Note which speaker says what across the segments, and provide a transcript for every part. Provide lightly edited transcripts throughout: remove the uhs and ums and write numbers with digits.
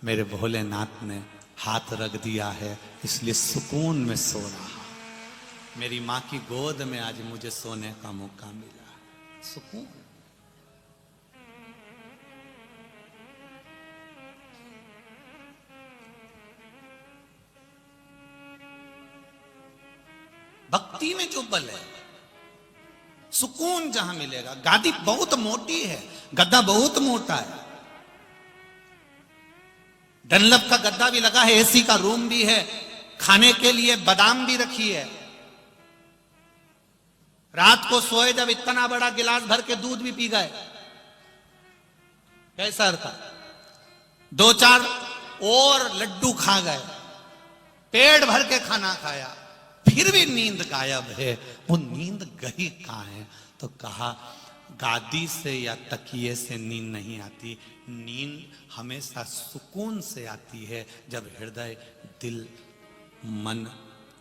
Speaker 1: मेरे भोलेनाथ ने हाथ रख दिया है, इसलिए सुकून में सो रहा। मेरी माँ की गोद में आज मुझे सोने का मौका मिला, सुकून। भक्ति में जो बल है, सुकून जहां मिलेगा। गादी बहुत मोटी है, गद्दा बहुत मोटा है, डनलप का गद्दा भी लगा है, एसी का रूम भी है, खाने के लिए बादाम भी रखी है। रात को सोए जब इतना बड़ा गिलास भर के दूध भी पी गए, कैसा था? 2-4 और लड्डू खा गए, पेट भर के खाना खाया, फिर भी नींद गायब है। वो नींद गई कहां है? तो कहा गादी से या तकिए से नींद नहीं आती, नींद हमेशा सुकून से आती है। जब हृदय, दिल, मन,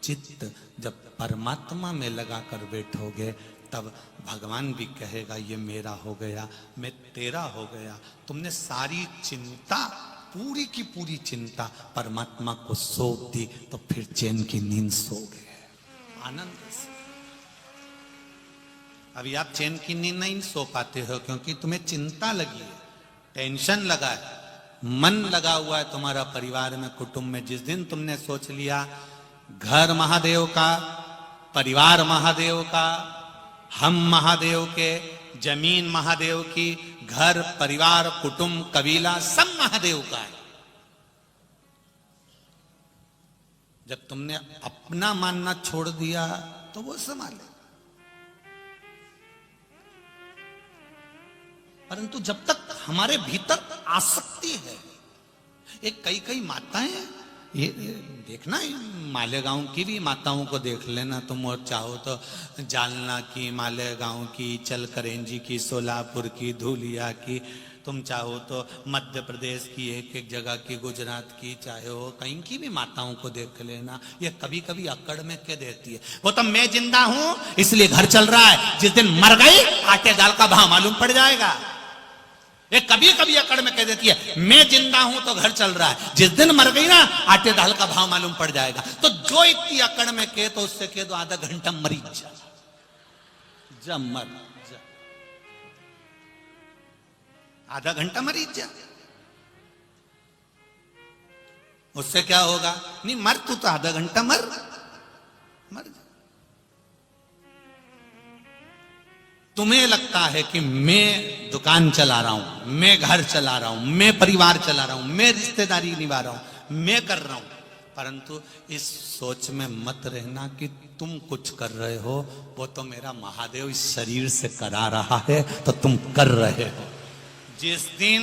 Speaker 1: चित्त जब परमात्मा में लगाकर बैठोगे, तब भगवान भी कहेगा ये मेरा हो गया, मैं तेरा हो गया। तुमने सारी चिंता, पूरी की पूरी चिंता परमात्मा को सौंप दी, तो फिर चैन की नींद सो गए आनंद से। अभी आप चैन की नींद नहीं सो पाते हो क्योंकि तुम्हें चिंता लगी है, टेंशन लगा है, मन लगा हुआ है तुम्हारा परिवार में, कुटुंब में। जिस दिन तुमने सोच लिया घर महादेव का, परिवार महादेव का, हम महादेव के, जमीन महादेव की, घर, परिवार, कुटुंब, कबीला सब महादेव का है। जब तुमने अपना मानना छोड़ दिया तो वो संभाले। परंतु जब तक हमारे भीतर आसक्ति है, एक कई माताएं, ये देखना, मालेगांव की भी माताओं को देख लेना तुम, और चाहो तो जालना की, मालेगांव की, चलकरेंजी की, सोलापुर की, धूलिया की, तुम चाहो तो मध्य प्रदेश की एक जगह की, गुजरात की, चाहे हो कहीं की भी माताओं को देख लेना। ये कभी कभी अकड़ में कह देती है वो तो मैं जिंदा हूं इसलिए घर चल रहा है, जिस दिन मर गई आटे दाल का भाव मालूम पड़ जाएगा। ये कभी कभी अकड़ में कह देती है मैं जिंदा हूं तो घर चल रहा है, जिस दिन मर गई ना आटे दाल का भाव मालूम पड़ जाएगा। तो जो इतनी अकड़ में कहे तो उससे कह दो आधा घंटा मरी जा, मर जा, आधा घंटा मरीज जा, उससे क्या होगा? नहीं मर तू तो आधा घंटा मर जा। तुम्हें लगता है कि मैं दुकान चला रहा हूं, मैं घर चला रहा हूं, मैं परिवार चला रहा हूं, मैं रिश्तेदारी निभा रहा हूं, मैं कर रहा हूं, परंतु इस सोच में मत रहना कि तुम कुछ कर रहे हो, वो तो मेरा महादेव इस शरीर से करा रहा है, तो तुम कर रहे हो। जिस दिन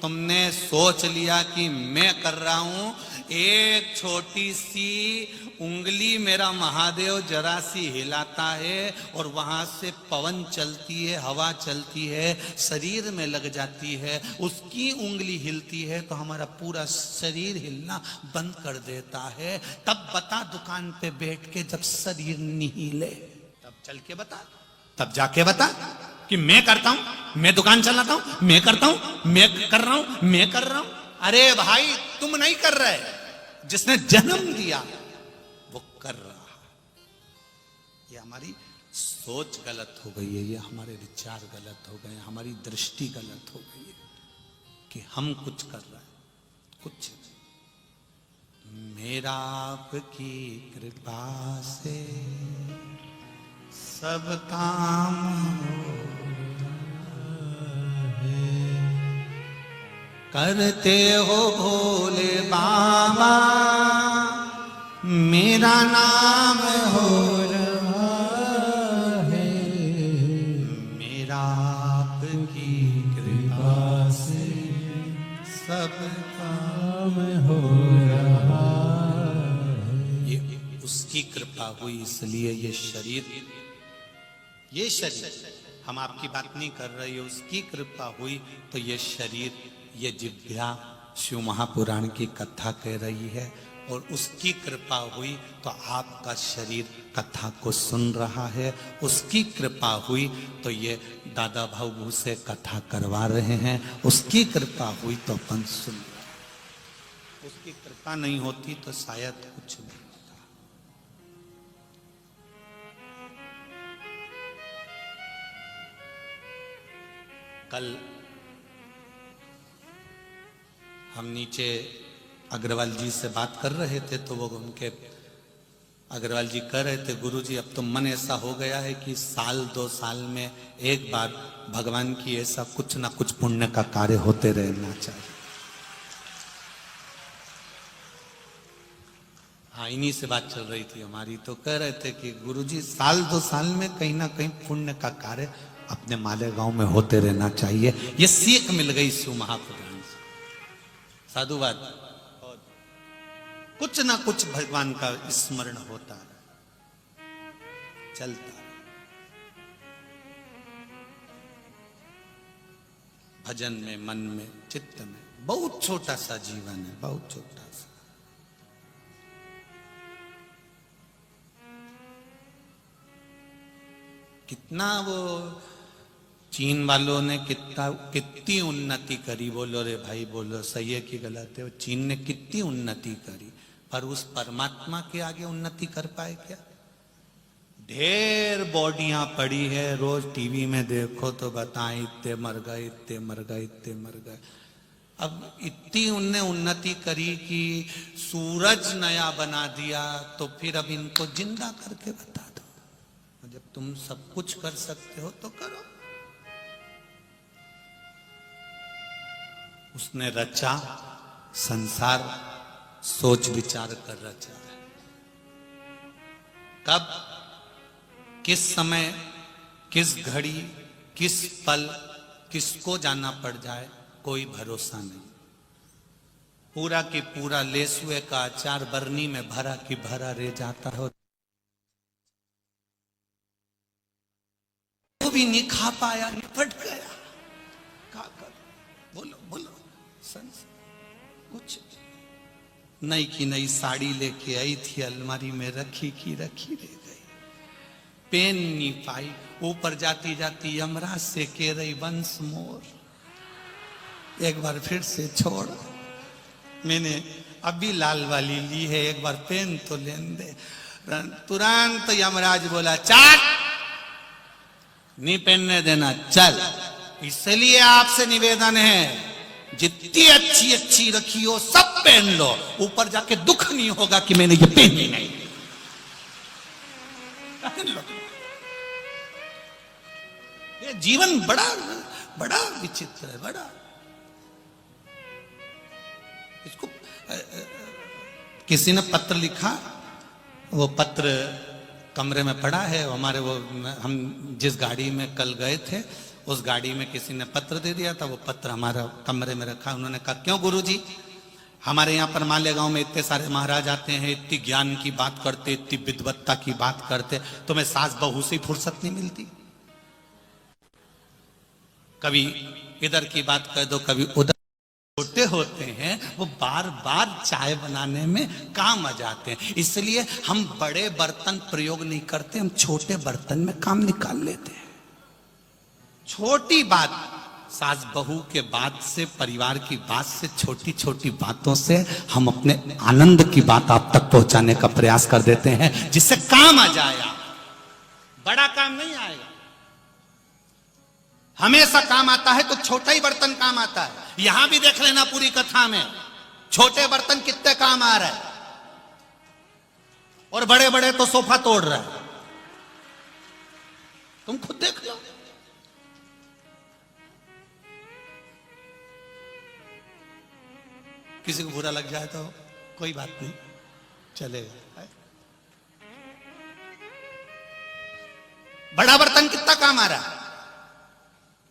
Speaker 1: तुमने सोच लिया कि मैं कर रहा हूं, एक छोटी सी उंगली मेरा महादेव जरा सी हिलाता है और वहां से पवन चलती है, हवा चलती है, शरीर में लग जाती है, उसकी उंगली हिलती है तो हमारा पूरा शरीर हिलना बंद कर देता है। तब बता दुकान पे बैठ के जब शरीर नहीं हिले, तब चल के बता, तब जाके बता कि मैं करता हूं, मैं दुकान चलाता हूं, मैं करता हूं, मैं कर रहा हूं, मैं कर रहा हूं। अरे भाई तुम नहीं कर रहे, जिसने जन्म दिया वो कर रहा। ये हमारी सोच गलत हो गई है, ये हमारे विचार गलत हो गए, हमारी दृष्टि गलत हो गई है कि हम कुछ कर रहे हैं, कुछ नहीं। मेरा आपकी कृपा से सब काम करते हो भोले बाबा, मेरा नाम हो रहा है, मेरा आपकी कृपा से सब काम हो रहा है। ये उसकी कृपा हुई, इसलिए ये शरीर हम आपकी बात नहीं कर रहे, उसकी कृपा हुई तो ये शरीर, ये जिह्वा शिव महापुराण की कथा कह रही है, और उसकी कृपा हुई तो आपका शरीर कथा को सुन रहा है, उसकी कृपा हुई तो ये दादा भाऊ से कथा करवा रहे हैं, उसकी कृपा हुई तो अपन सुन रहे हैं। उसकी कृपा नहीं होती तो शायद कुछ नहीं होता। कल हम नीचे अग्रवाल जी से बात कर रहे थे तो वो उनके अग्रवाल जी कह रहे थे, गुरुजी अब तो मन ऐसा हो गया है कि साल 2 साल में एक बार भगवान की ऐसा कुछ ना कुछ पुण्य का कार्य होते रहना चाहिए। हाँ, इन्हीं से बात चल रही थी हमारी, तो कह रहे थे कि गुरुजी साल 2 साल में कहीं ना कहीं पुण्य का कार्य अपने मालेगांव में होते रहना चाहिए। ये सीख मिल गई शिव महापुराण से। साधुवाद, कुछ ना कुछ भगवान का स्मरण होता है, चलता है। भजन में, मन में, चित्त में। बहुत छोटा सा जीवन है, बहुत छोटा सा। कितना वो चीन वालों ने कितनी उन्नति करी। बोलो रे भाई, बोलो सही है कि गलत है? चीन ने कितनी उन्नति करी, पर उस परमात्मा के आगे उन्नति कर पाए क्या? ढेर बॉडियां पड़ी है, रोज टीवी में देखो तो बताएं इतने मर गए, इतने मर गए, इतने मर गए। अब इतनी उनने उन्नति करी कि सूरज नया बना दिया, तो फिर अब इनको जिंदा करके बता दो। जब तुम सब कुछ कर सकते हो तो करो। उसने रचा संसार सोच विचार कर रचा है। कब, किस समय, किस घड़ी, किस पल किसको जाना पड़ जाए कोई भरोसा नहीं। पूरा की पूरा लेसुए का अचार बरनी में भरा की भरा रह जाता है, वो भी नहीं खा पाया, निपट गया। क्या कर, बोलो बोलो। कुछ नई की नई साड़ी लेके आई थी, अलमारी में रखी की रखी रह गई, पेन नहीं पाई। ऊपर जाती जाती यमराज से कह रही वंस मोर, एक बार फिर से छोड़, मैंने अभी लाल वाली ली है, एक बार पेन तो लेने दे। तुरंत यमराज बोला चाट, नहीं पहनने देना, चल। इसलिए आपसे निवेदन है, जितनी अच्छी अच्छी रखी हो सब पहन लो, ऊपर जाके दुख नहीं होगा कि मैंने ये पहनी नहीं। पहन लो। ये जीवन बड़ा बड़ा विचित्र है, बड़ा। इसको किसी ने पत्र लिखा, वो पत्र कमरे में पड़ा है हमारे। वो हम जिस गाड़ी में कल गए थे, उस गाड़ी में किसी ने पत्र दे दिया था, वो पत्र हमारा कमरे में रखा। उन्होंने कहा, क्यों गुरुजी, हमारे यहाँ पर मालेगांव में इतने सारे महाराज आते हैं, इतनी ज्ञान की बात करते, इतनी विद्वत्ता की बात करते, तुम्हें सास बहू से फुर्सत नहीं मिलती? कभी इधर की बात कर दो, कभी उधर। छोटे होते हैं वो बार बार चाय बनाने में काम आ जाते हैं, इसलिए हम बड़े बर्तन प्रयोग नहीं करते, हम छोटे बर्तन में काम निकाल लेते हैं। छोटी बात, सास बहू के बात से, परिवार की बात से, छोटी छोटी बातों से हम अपने आनंद की बात आप तक पहुंचाने का प्रयास कर देते हैं, जिससे काम आ जाएगा। बड़ा काम नहीं आएगा। हमेशा काम आता है तो छोटा ही बर्तन काम आता है। यहां भी देख लेना पूरी कथा में, छोटे बर्तन कितने काम आ रहा है, और बड़े बड़े तो सोफा तोड़ रहा है। तुम खुद देख लो। किसी को बुरा लग जाए तो कोई बात नहीं, चलेगा। बड़ा बर्तन कितना काम आ रहा है?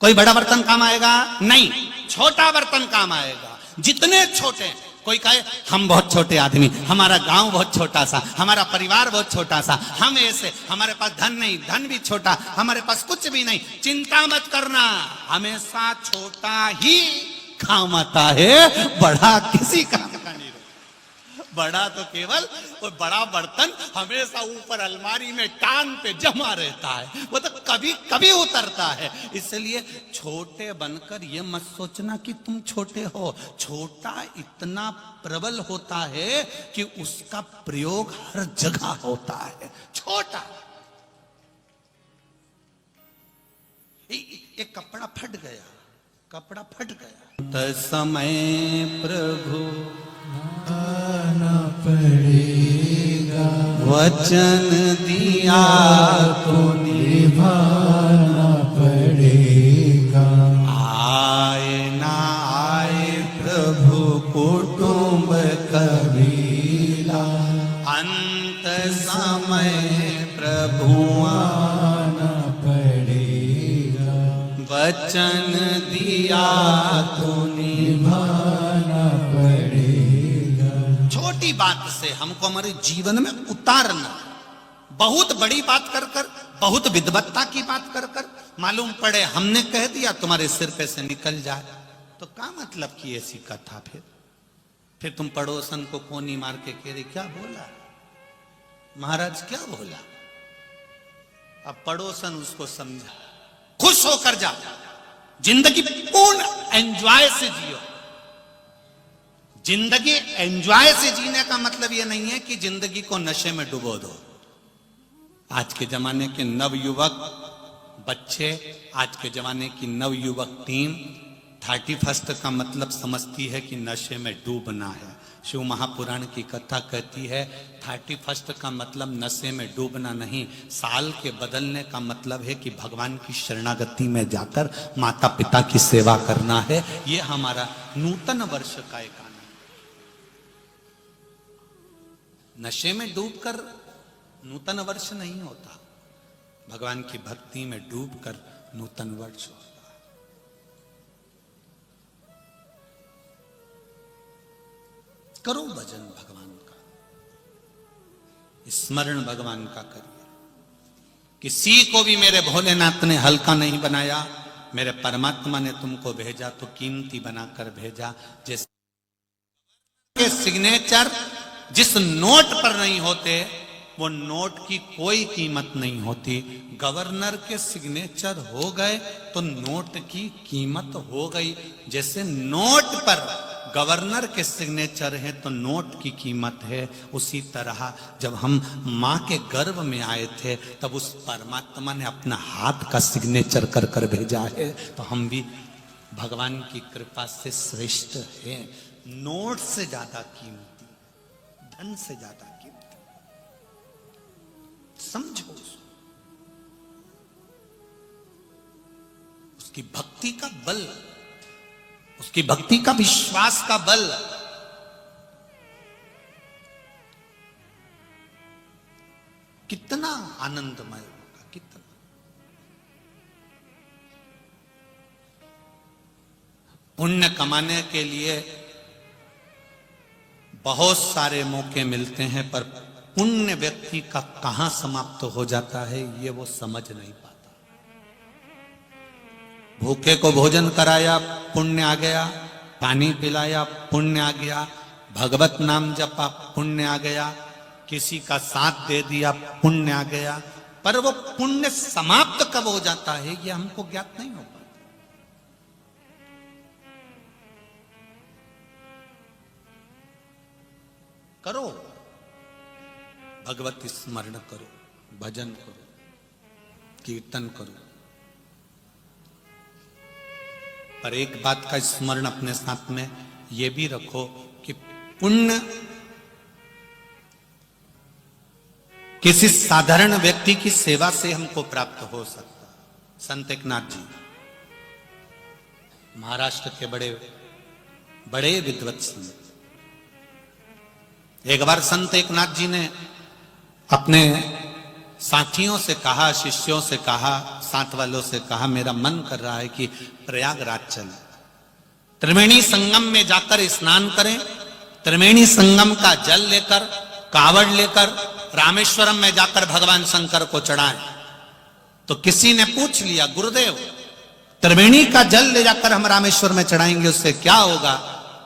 Speaker 1: कोई बड़ा बर्तन काम आएगा? नहीं, छोटा बर्तन काम आएगा। जितने छोटे, कोई कहे हम बहुत छोटे आदमी, हमारा गांव बहुत छोटा सा, हमारा परिवार बहुत छोटा सा, हम ऐसे, हमारे पास धन नहीं, धन भी छोटा, हमारे पास कुछ भी नहीं। चिंता मत करना, हमेशा छोटा ही काम आता है, बड़ा किसी काम का नहीं। बड़ा तो केवल वो बड़ा बर्तन हमेशा ऊपर अलमारी में टांग पे जमा रहता है, वो तो कभी कभी उतरता है। इसलिए छोटे बनकर ये मत सोचना कि तुम छोटे हो। छोटा इतना प्रबल होता है कि उसका प्रयोग हर जगह होता है। छोटा एक कपड़ा फट गया, कपड़ा फट गया, समय प्रभु आना पड़ेगा, वचन दिया तो निभाना पड़ेगा। आए ना आए प्रभु कुटुंब कबीला, अंत समय प्रभु आना पड़ेगा, वचन दिया तो निभाना पड़ेगा। छोटी बात से हमको हमारे जीवन में उतारना, बहुत बड़ी बात कर कर, बहुत विद्वत्ता की बात कर कर, मालूम पड़े हमने कह दिया तुम्हारे सिर पे से निकल जाए तो क्या मतलब की ऐसी कथा। फिर तुम पड़ोसन को कोनी मार के कह रहे क्या बोला महाराज, क्या बोला। अब पड़ोसन उसको समझा, खुश होकर जा, जिंदगी पूर्ण एंजॉय से जियो। जिंदगी एंजॉय से जीने का मतलब यह नहीं है कि जिंदगी को नशे में डुबो दो। आज के जमाने के नवयुवक बच्चे, आज के जमाने की नवयुवक टीम 31 का मतलब समझती है कि नशे में डूबना है। शिव महापुराण की कथा कहती है 31 का मतलब नशे में डूबना नहीं, साल के बदलने का मतलब है कि भगवान की शरणागति में जाकर माता पिता की सेवा करना है। ये हमारा नूतन वर्ष का एक आनंद। नशे में डूबकर नूतन वर्ष नहीं होता, भगवान की भक्ति में डूबकर नूतन वर्ष होता। करो भजन भगवान का, स्मरण भगवान का करिए। किसी को भी मेरे भोलेनाथ ने हल्का नहीं बनाया, मेरे परमात्मा ने तुमको भेजा तो कीमती बनाकर भेजा। जैसे सिग्नेचर जिस नोट पर नहीं होते वो नोट की कोई कीमत नहीं होती, गवर्नर के सिग्नेचर हो गए तो नोट की कीमत हो गई। जैसे नोट पर गवर्नर के सिग्नेचर है तो नोट की कीमत है, उसी तरह जब हम माँ के गर्भ में आए थे तब उस परमात्मा ने अपना हाथ का सिग्नेचर कर कर भेजा है, तो हम भी भगवान की कृपा से श्रेष्ठ हैं। नोट से ज्यादा कीमती, धन से ज्यादा कीमती। समझो उसकी भक्ति का बल, उसकी भक्ति का विश्वास का बल। कितना आनंदमय होगा, कितना। पुण्य कमाने के लिए बहुत सारे मौके मिलते हैं, पर पुण्य व्यक्ति का कहां समाप्त हो जाता है ये वो समझ नहीं पाता। भूखे को भोजन कराया, पुण्य आ गया, पानी पिलाया, पुण्य आ गया, भगवत नाम जपा, पुण्य आ गया, किसी का साथ दे दिया, पुण्य आ गया, पर वो पुण्य समाप्त कब हो जाता है ये हमको ज्ञात नहीं हो पाता। करो भगवत स्मरण करो, भजन करो, कीर्तन करो, पर एक बात का स्मरण अपने साथ में ये भी रखो कि पुण्य किसी साधारण व्यक्ति की सेवा से हमको प्राप्त हो सकता। संत एकनाथ जी महाराष्ट्र के बड़े बड़े विद्वत संत। एक बार संत एकनाथ जी ने अपने साथियों से कहा, शिष्यों से कहा, साथ वालों से कहा, मेरा मन कर रहा है कि प्रयागराज चलें, त्रिवेणी संगम में जाकर स्नान करें, त्रिवेणी संगम का जल लेकर, कावड़ लेकर रामेश्वरम में जाकर भगवान शंकर को चढ़ाएं। तो किसी ने पूछ लिया, गुरुदेव त्रिवेणी का जल ले जाकर हम रामेश्वर में चढ़ाएंगे उससे क्या होगा?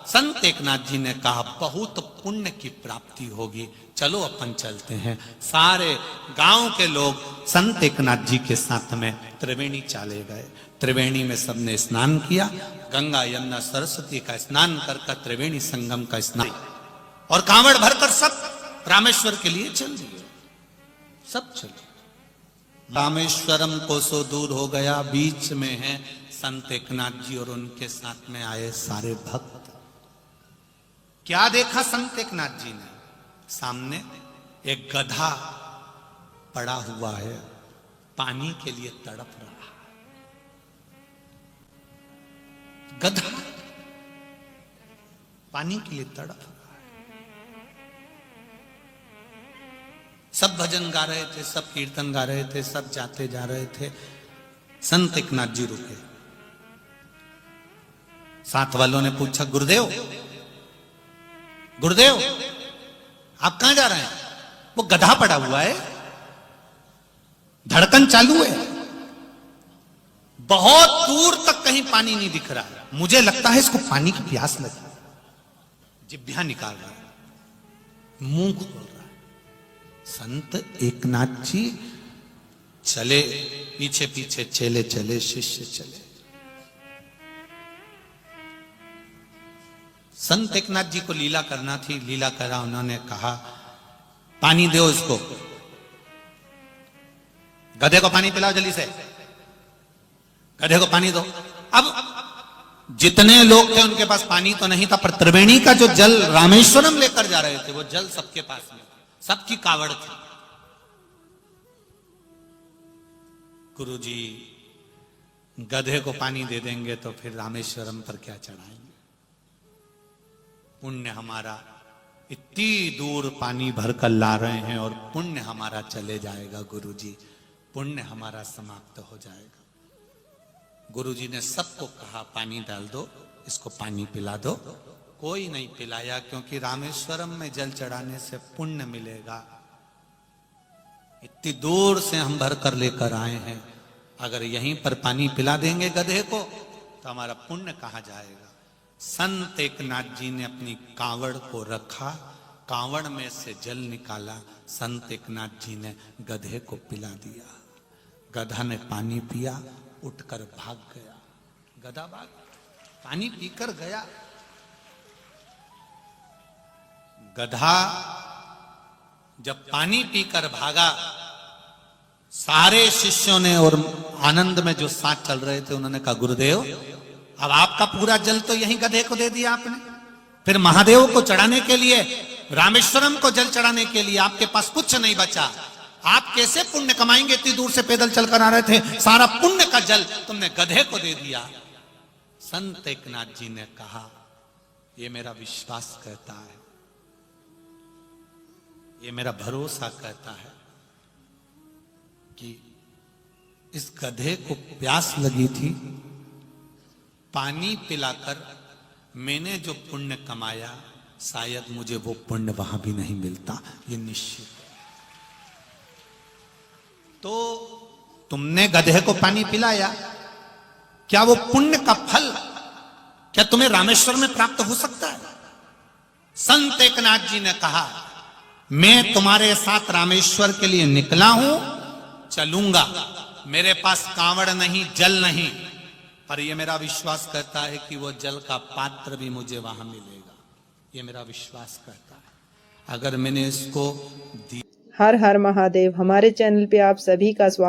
Speaker 1: संत एकनाथ जी ने कहा बहुत पुण्य की प्राप्ति होगी, चलो अपन चलते हैं। सारे गांव के लोग संत एकनाथ जी के साथ में त्रिवेणी चले गए। त्रिवेणी में सबने स्नान किया, गंगा यमुना सरस्वती का स्नान कर त्रिवेणी संगम का स्नान, और कांवड़ भरकर सब रामेश्वर के लिए चल दिए। सब चले। रामेश्वरम कोसों दूर हो गया, बीच में है संत एकनाथ जी और उनके साथ में आए सारे भक्त। क्या देखा संत एकनाथ जी ने? सामने एक गधा पड़ा हुआ है, पानी के लिए तड़प रहा है। गधा पानी के लिए तड़प रहा है। सब भजन गा रहे थे, सब कीर्तन गा रहे थे, सब जाते जा रहे थे। संत एकनाथ जी रुके। साथ वालों ने पूछा, गुरुदेव गुरुदेव आप कहां जा रहे हैं? वो गधा पड़ा हुआ है, धड़कन चालू है, बहुत दूर तक कहीं पानी नहीं दिख रहा है, मुझे लगता है इसको पानी की प्यास लगी। जिभ्या निकाल रहा है, मुंह खोल रहा है। संत एकनाथ जी चले, पीछे पीछे चेले चले, शिष्य चले। संत एकनाथ जी को लीला करना थी, लीला करा। उन्होंने कहा पानी दो इसको, गधे को पानी पिलाओ जल्दी से, गधे को पानी दो। अब जितने लोग थे उनके पास पानी तो नहीं था, पर त्रिवेणी का जो जल रामेश्वरम लेकर जा रहे थे वो जल सबके पास में, सबकी कावड़ थी। गुरुजी गधे को पानी दे देंगे तो फिर रामेश्वरम पर क्या चढ़ाएंगे? पुण्य हमारा इतनी दूर पानी भरकर ला रहे हैं और पुण्य हमारा चले जाएगा गुरुजी, पुण्य हमारा समाप्त हो जाएगा। गुरुजी ने सबको कहा पानी डाल दो, इसको पानी पिला दो। कोई नहीं पिलाया, क्योंकि रामेश्वरम में जल चढ़ाने से पुण्य मिलेगा। इतनी दूर से हम भर कर लेकर आए हैं, अगर यहीं पर पानी पिला देंगे गधे को तो हमारा पुण्य कहां जाएगा? संत एकनाथ जी ने अपनी कांवड़ को रखा, कांवड़ में से जल निकाला, संत एकनाथ जी ने गधे को पिला दिया। गधा ने पानी पिया, उठकर भाग गया। गधा भाग पानी पीकर गया। गधा जब पानी पीकर भागा, सारे शिष्यों ने और आनंद में जो साथ चल रहे थे उन्होंने कहा, गुरुदेव अब आपका पूरा जल तो यहीं गधे को दे दिया आपने, फिर महादेव को चढ़ाने के लिए, रामेश्वरम को जल चढ़ाने के लिए आपके पास कुछ नहीं बचा। आप कैसे पुण्य कमाएंगे? इतनी दूर से पैदल चलकर आ रहे थे, सारा पुण्य का जल तुमने गधे को दे दिया। संत एकनाथ जी ने कहा, ये मेरा विश्वास कहता है, ये मेरा भरोसा कहता है कि इस गधे को प्यास लगी थी, पानी पिलाकर मैंने जो पुण्य कमाया, शायद मुझे वो पुण्य वहां भी नहीं मिलता, ये निश्चित है। तो तुमने गधे को पानी पिलाया, क्या वो पुण्य का फल क्या तुम्हें रामेश्वर में प्राप्त हो सकता है? संत एकनाथ जी ने कहा, मैं तुम्हारे साथ रामेश्वर के लिए निकला हूं, चलूंगा। मेरे पास कांवड़ नहीं, जल नहीं, पर यह मेरा विश्वास कहता है कि वो जल का पात्र भी मुझे वहां मिलेगा। ये मेरा विश्वास कहता है। अगर मैंने इसको
Speaker 2: हर हर महादेव। हमारे चैनल पे आप सभी का स्वागत।